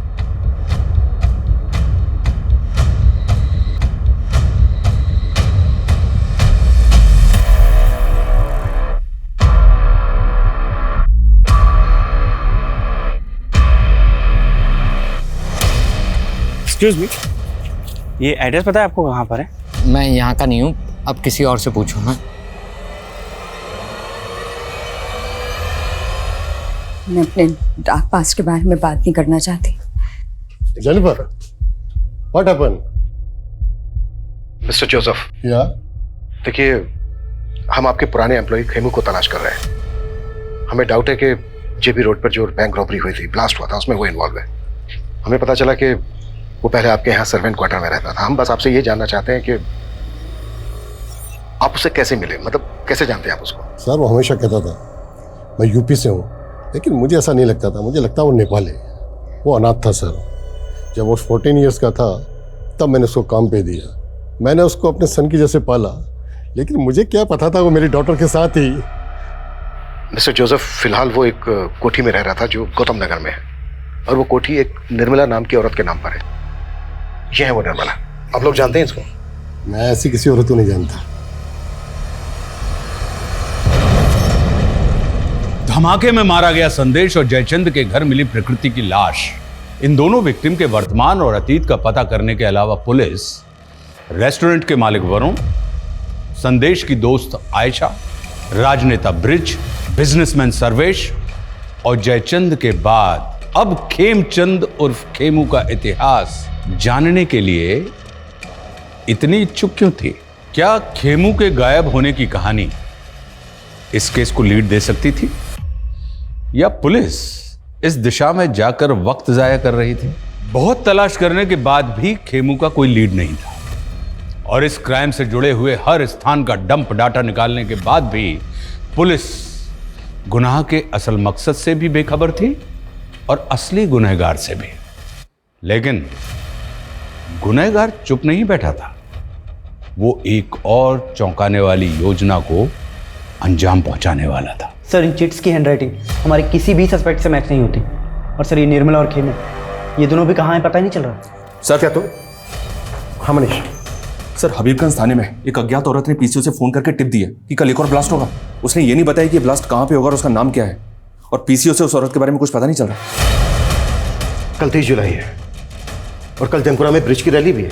एक्सक्यूज मी, ये एड्रेस पता है आपको कहाँ पर है? मैं यहाँ का नहीं हूँ, अब किसी और से पूछो। हाँ, मैं अपने डार्क पास्ट के बारे में बात नहीं करना चाहती। Jennifer, what happened? Mister Joseph. या? देखिए, हम आपके पुराने एम्प्लॉय खेमू को तलाश कर रहे हैं। हमें डाउट है कि जेबी रोड पर जो बैंक रॉबरी हुई थी, ब्लास्ट हुआ था, उसमें वो इन्वॉल्व है। हमें पता चला कि वो पहले आपके यहाँ सर्वेंट क्वार्टर में रहता था। हम बस आपसे ये जानना चाहते हैं कि आप उससे कैसे मिले, मतलब कैसे जानते हैं आप उसको? सर वो हमेशा कहता था मैं यूपी से हूँ, लेकिन मुझे ऐसा नहीं लगता था। मुझे लगता वो नेपाल है। वो अनाथ था सर। जब वो 14 ईयर्स का था तब मैंने उसको काम पे दिया। मैंने उसको अपने सन की जैसे पाला, लेकिन मुझे क्या पता था वो मेरी डॉटर के साथ ही। मिस्टर जोसेफ, फिलहाल वो एक कोठी में रह रहा था जो गौतम नगर में है, और वो कोठी एक निर्मला नाम की औरत के नाम पर है। ये है वो निर्मला। आप लोग जानते हैं इसको? मैं ऐसी किसी औरत को नहीं जानता। धमाके में मारा गया संदेश और जयचंद के घर मिली प्रकृति की लाश, इन दोनों विक्टिम के वर्तमान और अतीत का पता करने के अलावा पुलिस रेस्टोरेंट के मालिक वरुण, संदेश की दोस्त आयशा, राजनेता ब्रिज, बिजनेसमैन सर्वेश और जयचंद के बाद अब खेमचंद उर्फ खेमू का इतिहास जानने के लिए इतनी इच्छुक क्यों थी? क्या खेमू के गायब होने की कहानी इस केस को लीड दे सकती थी, या पुलिस इस दिशा में जाकर वक्त जाया कर रही थी? बहुत तलाश करने के बाद भी खेमू का कोई लीड नहीं था, और इस क्राइम से जुड़े हुए हर स्थान का डंप डाटा निकालने के बाद भी पुलिस गुनाह के असल मकसद से भी बेखबर थी और असली गुनहगार से भी। लेकिन गुनहगार चुप नहीं बैठा था, वो एक और चौंकाने वाली योजना को अंजाम पहुंचाने वाला था। सर इन चिट्स की हैंडराइटिंग हमारे किसी भी सस्पेक्ट से मैच नहीं होती, और सर ये निर्मला और खेमू ये दोनों भी कहाँ हैं पता ही नहीं चल रहा। सर क्या तो? हाँ मनीष। सर हबीबगंज थाने में एक अज्ञात औरत ने पीसीओ से फोन करके टिप दी है कि कल एक और ब्लास्ट होगा। उसने ये नहीं बताया कि ब्लास्ट कहाँ पे होगा और उसका नाम क्या है, और पीसीओ से उस औरत के बारे में कुछ पता नहीं चल रहा। कल 30 जुलाई है और कल जंकुरा में ब्रिज की रैली भी है।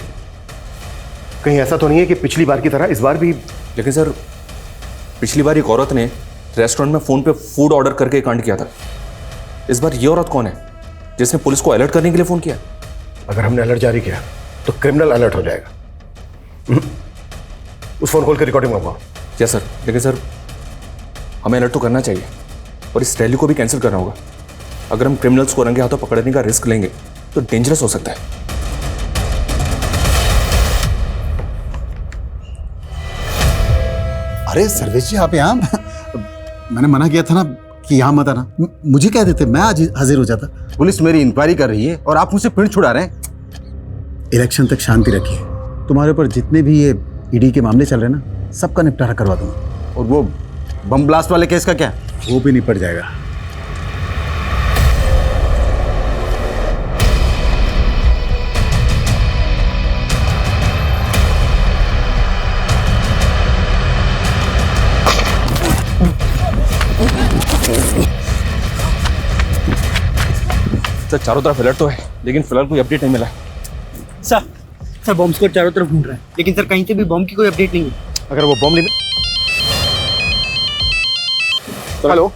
कहीं ऐसा तो नहीं है कि पिछली बार की तरह इस बार भी? लेकिन सर पिछली बार एक औरत ने रेस्टोरेंट में फोन पे फूड ऑर्डर करके कांड किया था। इस बार ये औरत कौन है जिसने पुलिस को अलर्ट करने के लिए फोन किया? अगर हमने अलर्ट जारी किया तो क्रिमिनल अलर्ट हो जाएगा। उस फोन कॉल की रिकॉर्डिंग मंगवाओ। यस सर, लेकिन सर हमें अलर्ट तो करना चाहिए और इस रैली को भी कैंसिल करना होगा। अगर हम क्रिमिनल्स को रंगे हाथों पकड़ने का रिस्क लेंगे तो डेंजरस हो सकता है। अरे सर्वेश जी, आप यहाँ? मैंने मना किया था ना कि यहाँ मत आना। मुझे कह देते, मैं आज हाजिर हो जाता। पुलिस मेरी इंक्वायरी कर रही है और आप मुझसे पिंड छुड़ा रहे हैं। इलेक्शन तक शांति रखिए। तुम्हारे ऊपर जितने भी ये ईडी के मामले चल रहे हैं ना, सबका निपटारा करवा दूंगा। और वो बम ब्लास्ट वाले केस का क्या? वो भी निपट जाएगा। सर चारों तरफ अलर्ट तो है, लेकिन फिलहाल कोई अपडेट नहीं मिला। सर बॉम्ब स्क्वाड चारों तरफ ढूंढ रहा है, लेकिन सर कहीं से भी बॉम्ब की कोई अपडेट नहीं है। अगर वो बॉम्ब नहीं। हेलो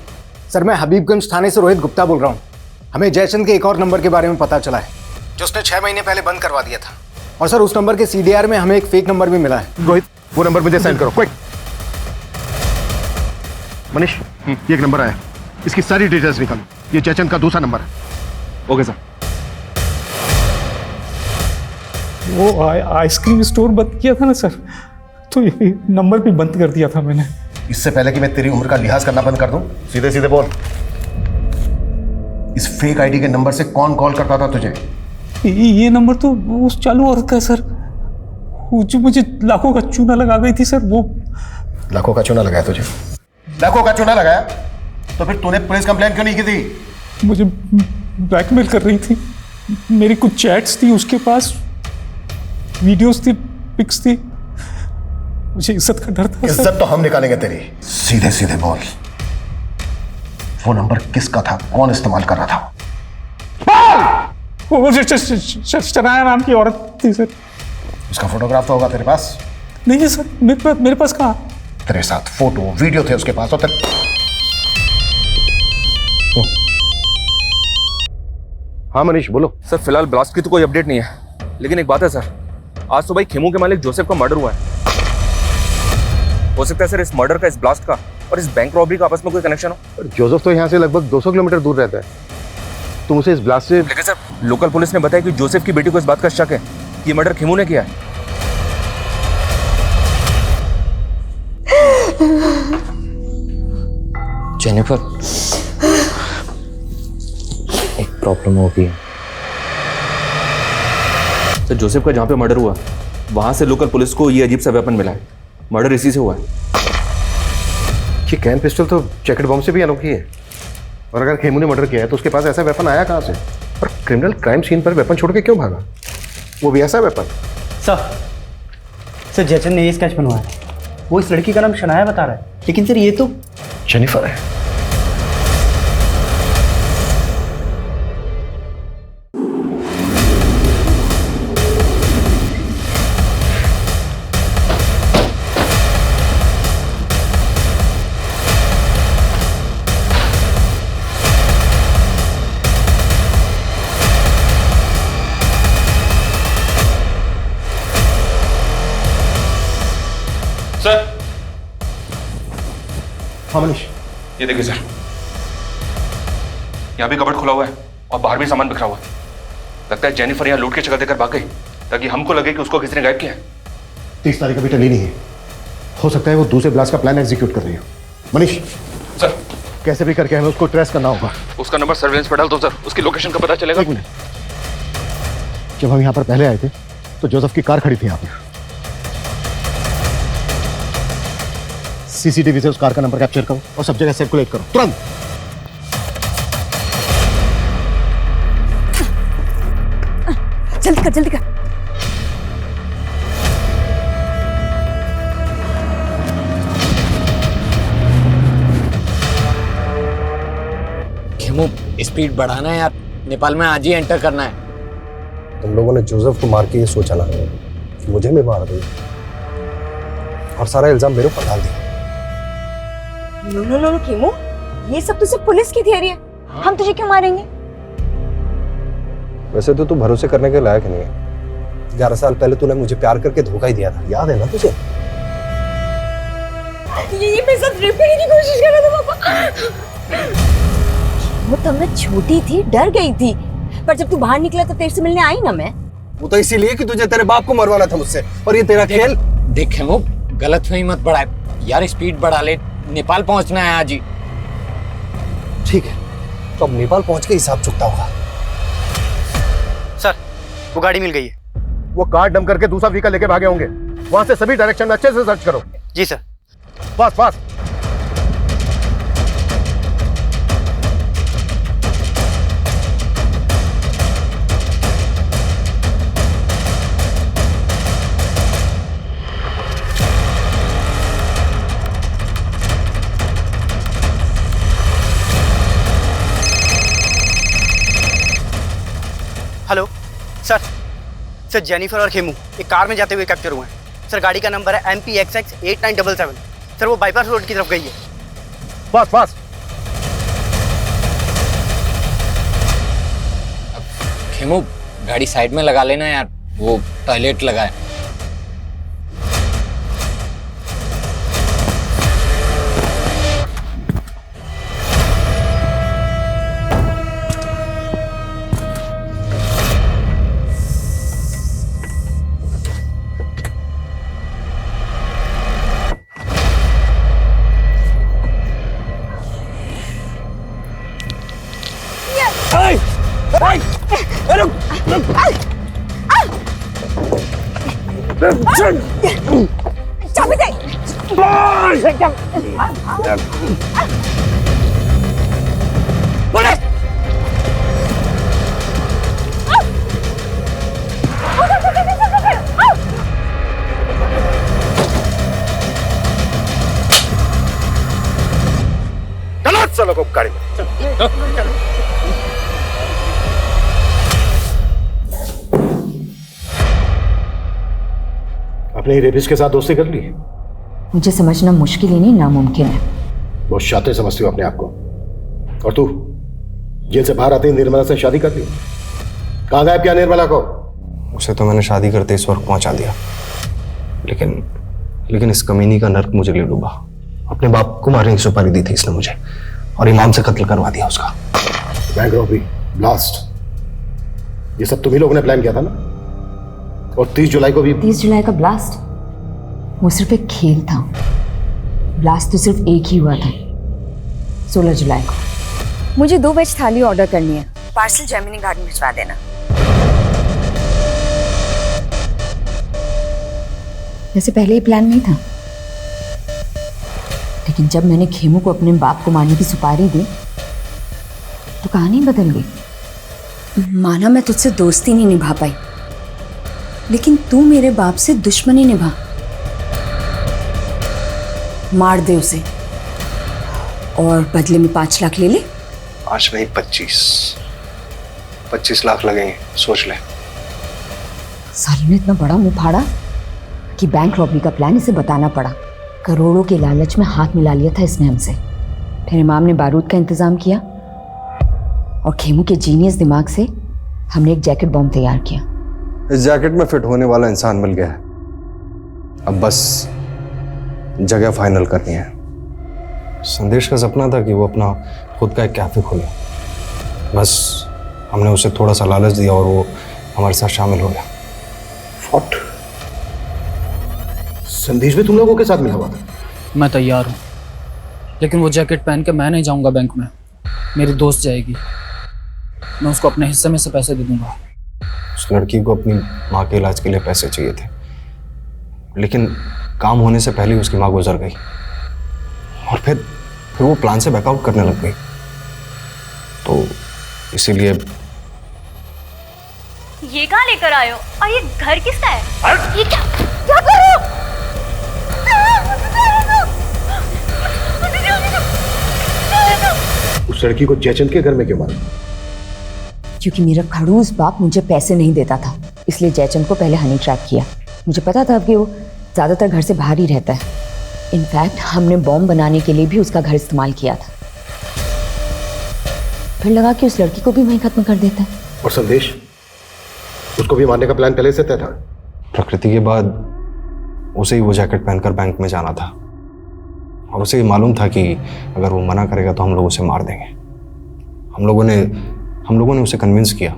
सर, मैं हबीबगंज थाने से रोहित गुप्ता बोल रहा हूँ। हमें जयचंद के एक और नंबर के बारे में पता चला है जो उसने 6 महीने पहले बंद करवा दिया था। और सर उस नंबर के CDR में हमें एक फेक नंबर भी मिला है। रोहित, वो नंबर मुझे सेंड करो क्विक। मनीष, ये एक नंबर आया, इसकी सारी डिटेल्स निकालो। ये जयचंद का दूसरा नंबर है। Okay sir. वो आइसक्रीम स्टोर बंद किया था ना सर, तो ये नंबर भी बंद कर दिया था मैंने। इससे पहले कि मैं तेरी उम्र का लिहाज करना बंद कर दूं, सीधे सीधे बोल, इस फेक आईडी के नंबर से कौन कॉल करता था तुझे? ये नंबर तो उस चालू औरत का है सर, वो जो मुझे लाखों का चूना लगा गई थी सर। वो लाखों का चूना लगाया तुझे? लाखों का चूना लगाया तो फिर तूने पुलिस कंप्लेंट क्यों नहीं की थी? मुझे ब्लैकमेल कर रही थी। मेरी कुछ चैट्स थी उसके पास, वीडियोस थी, पिक्स थी। मुझे इज्जत का डर था। इज्जत तो हम निकालेंगे तेरी। सीधे सीधे बोल, वो नंबर किसका था, कौन इस्तेमाल कर रहा था? वो शनाया नाम की औरत थी सर। उसका फोटोग्राफ तो होगा तेरे पास? नहीं है सर, मेरे पास कहाँ? तेरे साथ फोटो वीडियो थे उसके पास। और हाँ मनीष बोलो। सर फिलहाल ब्लास्ट की तो कोई अपडेट नहीं है, लेकिन एक बात है सर, आज सुबह खेमू के मालिक जोसेफ का मर्डर हुआ है। हो सकता है सर इस मर्डर का, इस ब्लास्ट का और इस बैंक रॉबरी का आपस में कोई कनेक्शन हो। जोसेफ तो यहाँ से लगभग 200 किलोमीटर दूर रहता है, तुम उसे इस ब्लास्ट से। लेकिन सर लोकल पुलिस ने बताया कि जोसेफ की बेटी को इस बात का शक है कि मर्डर खेमू ने किया है। जेनिफर, एक प्रॉब्लम हो गई। सर जोसेफ का जहाँ पे मर्डर हुआ वहां से लोकल पुलिस को ये अजीब सा वेपन मिला है। मर्डर इसी से हुआ है। ये कैन पिस्टल तो जैकेट बॉम्ब से भी अनोखी है, और अगर खेमू ने मर्डर किया है तो उसके पास ऐसा वेपन आया कहाँ से? और क्रिमिनल क्राइम सीन पर वेपन छोड़ के क्यों भागा? वो भी ऐसा वेपन? सर जयचंद ने ये स्केच बनवाया, वो इस लड़की का नाम शनाया बता रहा है, लेकिन सर ये तो जेनिफर है। सर हाँ मनीष, ये देखिए सर, यहाँ भी कबर्ड खुला हुआ है और बाहर भी सामान बिखरा हुआ है। लगता है जेनिफर यहाँ लूट की जगह देकर भाग गई ताकि हमको लगे कि उसको किसी ने गायब किया है। 30 तारीख अभी टली नहीं है, हो सकता है वो दूसरे ब्लास्ट का प्लान एग्जीक्यूट कर रही हो। मनीष सर, कैसे भी करके हमें उसको ट्रेस करना होगा। उसका नंबर सर्वेलेंस पर डाल दो सर, उसकी लोकेशन का पता चलेगा। जब हम यहाँ पर पहले आए थे तो जोसेफ की कार खड़ी थी यहाँ पर। सीसीटीवी से उस कार का नंबर कैप्चर करो और सब जगह सर्कुलेट करो तुरंत। जल्दी कर जल्दी कर। खेमू, स्पीड बढ़ाना है यार, नेपाल में आज ही एंटर करना है। तुम लोगों ने जोसेफ को मार के ये सोचा ना कि मुझे भी मार दो और सारा इल्जाम मेरे ऊपर डाल दिया। नो खेमू, ये सब तो सिर्फ पुलिस की थियरी है। हम तुझे क्यों मारेंगे? वैसे तो तू भरोसे करने के लायक नहीं है। 11 साल पहले तूने मुझे प्यार करके धोखा ही दिया था, याद है ना तुझे? ये मेरे साथ रेप करने की कोशिश कर रहा था पापा। वो तब मैं छोटी थी, डर गई थी, पर जब तू बाहर निकला तो तेरे से मिलने आई ना मैं। वो तो इसीलिए कि तुझे तेरे बाप को मरवाना था मुझसे, और ये तेरा खेल। देख खेमू, गलतफहमी मत बढ़ा यार, स्पीड बढ़ा ले, नेपाल पहुंचना है आज ही। ठीक है, तो अब नेपाल पहुंच के हिसाब चुकता होगा। सर, वो गाड़ी मिल गई है। वो कार डंप करके दूसरा व्हीकल लेके भागे होंगे। वहां से सभी डायरेक्शन में अच्छे से सर्च करो। जी sir. Fast fast. Hello sir, sir Jennifer और खेमू एक कार में जाते हुए कैप्चर हुए हैं। सर गाड़ी का नंबर है MPXX 8977। सर वो बाईपास रोड की तरफ गई है। Fast fast. खेमू, गाड़ी साइड में लगा लेना यार, वो टॉयलेट लगा है। चाबी दे। गलत चलो को गाड़ी में। अपने रेपिस्ट के साथ दोस्ती कर ली? मुझे समझना मुश्किल ही नहीं, नामुमकिन है। बहुत शातिर समझती हो अपने आप को। और तू जेल से बाहर आते ही निर्मला से शादी कर ली? कहाँ गायब किया निर्मला को? उसे तो मैंने शादी करते इस वक्त पहुंचा दिया, लेकिन इस कमीनी का नर्क मुझे ले डूबा। अपने बाप को मारने की सुपारी दी थी इसने मुझे, और इमाम से कत्ल करवा दिया उसका। बैंक रॉबरी, ब्लास्ट, ये सब तुम ही लोगों ने प्लान किया था ना? और 30 जुलाई को भी। 30 जुलाई का ब्लास्ट वो सिर्फ एक खेल था। ब्लास्ट तो सिर्फ एक ही हुआ था, 16 जुलाई को। मुझे 2 वेज थाली ऑर्डर करनी है। पार्सल जेमिनी गार्डन भिजवा देना। वैसे पहले ही प्लान नहीं था, लेकिन जब मैंने खेमू को अपने बाप को मारने की सुपारी दी तो कहानी बदल गई। माना मैं तुझसे दोस्ती नहीं निभा पाई, लेकिन तू मेरे बाप से दुश्मनी निभा। मार दे उसे और बदले में 5 लाख ले ले। आज नहीं 25 लाख लगेंगे, सोच ले। साले ने इतना बड़ा मुंह फाड़ा कि बैंक रॉबरी का प्लान इसे बताना पड़ा। करोड़ों के लालच में हाथ मिला लिया था इसने हमसे। फिर इमाम ने बारूद का इंतजाम किया और खेमू के जीनियस दिमाग से हमने एक जैकेट बॉम्ब तैयार किया। इस जैकेट में फिट होने वाला इंसान मिल गया है। अब बस जगह फाइनल करनी है। संदेश का सपना था कि वो अपना खुद का एक कैफे खोले। बस हमने उसे थोड़ा सा लालच दिया और वो हमारे साथ शामिल हो गया। व्हाट? संदेश भी तुम लोगों के साथ मिला हुआ था? मैं तैयार हूँ, लेकिन वो जैकेट पहन के मैं नहीं जाऊँगा बैंक में। मेरी दोस्त जाएगी, मैं उसको अपने हिस्से में से पैसे दे दूंगा। उस लड़की को अपनी माँ के इलाज के लिए पैसे चाहिए थे, लेकिन काम होने से पहले ही उसकी माँ गुजर गई और फिर वो प्लान से बैकआउट करने लग गई। तो इसीलिए ये कहाँ लेकर आए हो और ये घर किसका है? ये क्या कर रहे हो? उस लड़की को जयचंद के घर में क्यों मारा? क्योंकि मेरा खड़ूस बाप मुझे पैसे नहीं देता था, इसलिए जयचंद को पहले हनी ट्रैप किया। मुझे पता था कि वो ज़्यादातर घर से बाहर ही रहता है। इनफैक्ट हमने बॉम्ब बनाने के लिए भी उसका घर इस्तेमाल किया था। फिर लगा कि उस लड़की को भी वहीं खत्म कर देता है। और संदेश, उसको भी मारने का प्लान पहले से तय था। प्रकृति के बाद उसे ही वो जैकेट पहनकर बैंक में जाना था और उसे ये मालूम था कि अगर वो मना करेगा तो हम लोग उसे मार देंगे। हम लोगों ने उसे कन्विंस किया।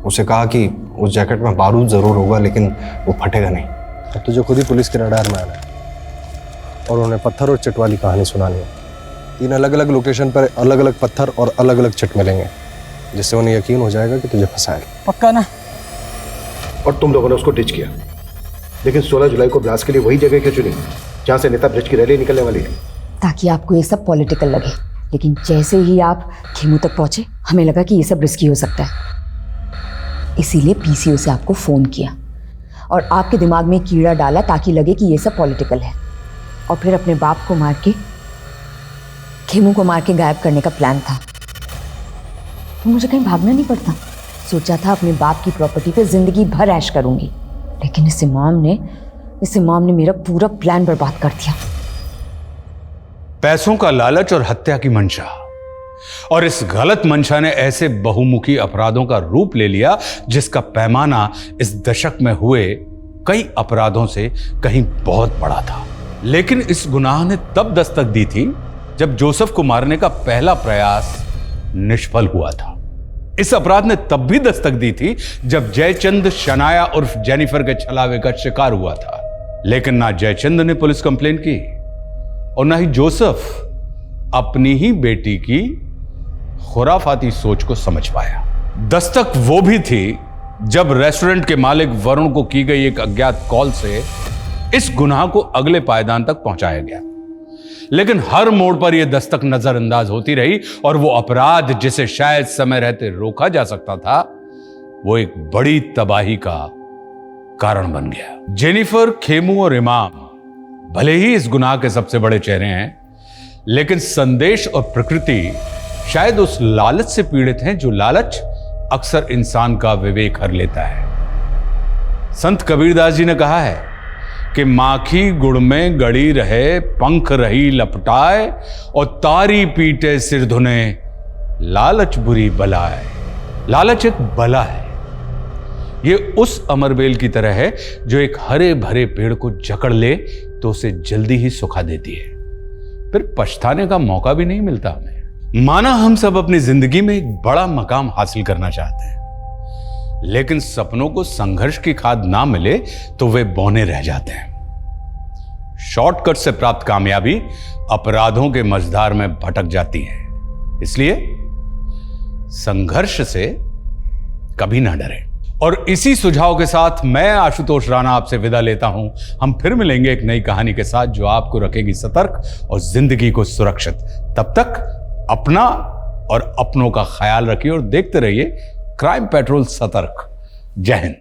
उसे कहा कि उस जैकेट में बारूद ज़रूर होगा लेकिन वो फटेगा नहीं। अब तुझे खुद ही पुलिस के रडार में आना है और उन्हें पत्थर और चिट वाली कहानी सुनानी है। 3 अलग अलग लोकेशन पर अलग अलग पत्थर और अलग अलग चिट मिलेंगे, जिससे उन्हें यकीन हो जाएगा कि तुझे फंसाएगा। पक्का ना? और तुम लोगों ने उसको डिच किया, लेकिन 16 जुलाई को ब्लास्ट के लिए वही जगह क्यों चुनी जहां से नेता ब्रिज की रैली निकलने वाली थी? ताकि आपको ये सब पॉलिटिकल लगे, लेकिन जैसे ही आप खेमू तक पहुंचे हमें लगा कि ये सब रिस्की हो सकता है, इसीलिए पीसीओ से आपको फोन किया और आपके दिमाग में कीड़ा डाला ताकि लगे कि ये सब पॉलिटिकल है, और फिर अपने बाप को मार के खेमू को मार के गायब करने का प्लान था। तो मुझे कहीं भागना नहीं पड़ता। सोचा था अपने बाप की प्रॉपर्टी पे जिंदगी भर ऐश करूंगी, लेकिन इस इमाम ने मेरा पूरा प्लान बर्बाद कर दिया। पैसों का लालच और हत्या की मंशा, और इस गलत मंशा ने ऐसे बहुमुखी अपराधों का रूप ले लिया जिसका पैमाना इस दशक में हुए कई अपराधों से कहीं बहुत बड़ा था। लेकिन इस गुनाह ने तब दस्तक दी थी जब जोसेफ को मारने का पहला प्रयास निष्फल हुआ था। इस अपराध ने तब भी दस्तक दी थी जब जयचंद शनाया उर्फ जेनिफर के छलावे का शिकार हुआ था, लेकिन ना जयचंद ने पुलिस कंप्लेन की और ना ही जोसेफ अपनी ही बेटी की खुराफाती सोच को समझ पाया। दस्तक वो भी थी जब रेस्टोरेंट के मालिक वरुण को की गई एक अज्ञात कॉल से इस गुनाह को अगले पायदान तक पहुंचाया गया। लेकिन हर मोड़ पर यह दस्तक नजरअंदाज होती रही और वो अपराध जिसे शायद समय रहते रोका जा सकता था, वो एक बड़ी तबाही का कारण बन गया। जेनिफर, खेमू और इमाम भले ही इस गुनाह के सबसे बड़े चेहरे हैं, लेकिन संदेश और प्रकृति शायद उस लालच से पीड़ित हैं जो लालच अक्सर इंसान का विवेक हर लेता है। संत कबीरदास जी ने कहा है कि माखी गुड़ में गड़ी रहे, पंख रही लपटाए, और तारी पीटे सिर धुने, लालच बुरी बला है। लालच एक बला है। ये उस अमरबेल की तरह है जो एक हरे भरे पेड़ को जकड़ ले तो उसे जल्दी ही सुखा देती है, फिर पछताने का मौका भी नहीं मिलता हमें। माना हम सब अपनी जिंदगी में एक बड़ा मकाम हासिल करना चाहते हैं, लेकिन सपनों को संघर्ष की खाद ना मिले तो वे बौने रह जाते हैं। शॉर्टकट से प्राप्त कामयाबी अपराधों के मझधार में भटक जाती है। इसलिए संघर्ष से कभी ना डरें। और इसी सुझाव के साथ मैं आशुतोष राणा आपसे विदा लेता हूं। हम फिर मिलेंगे एक नई कहानी के साथ जो आपको रखेगी सतर्क और जिंदगी को सुरक्षित। तब तक अपना और अपनों का ख्याल रखिए और देखते रहिए क्राइम पेट्रोल सतर्क। जय हिंद।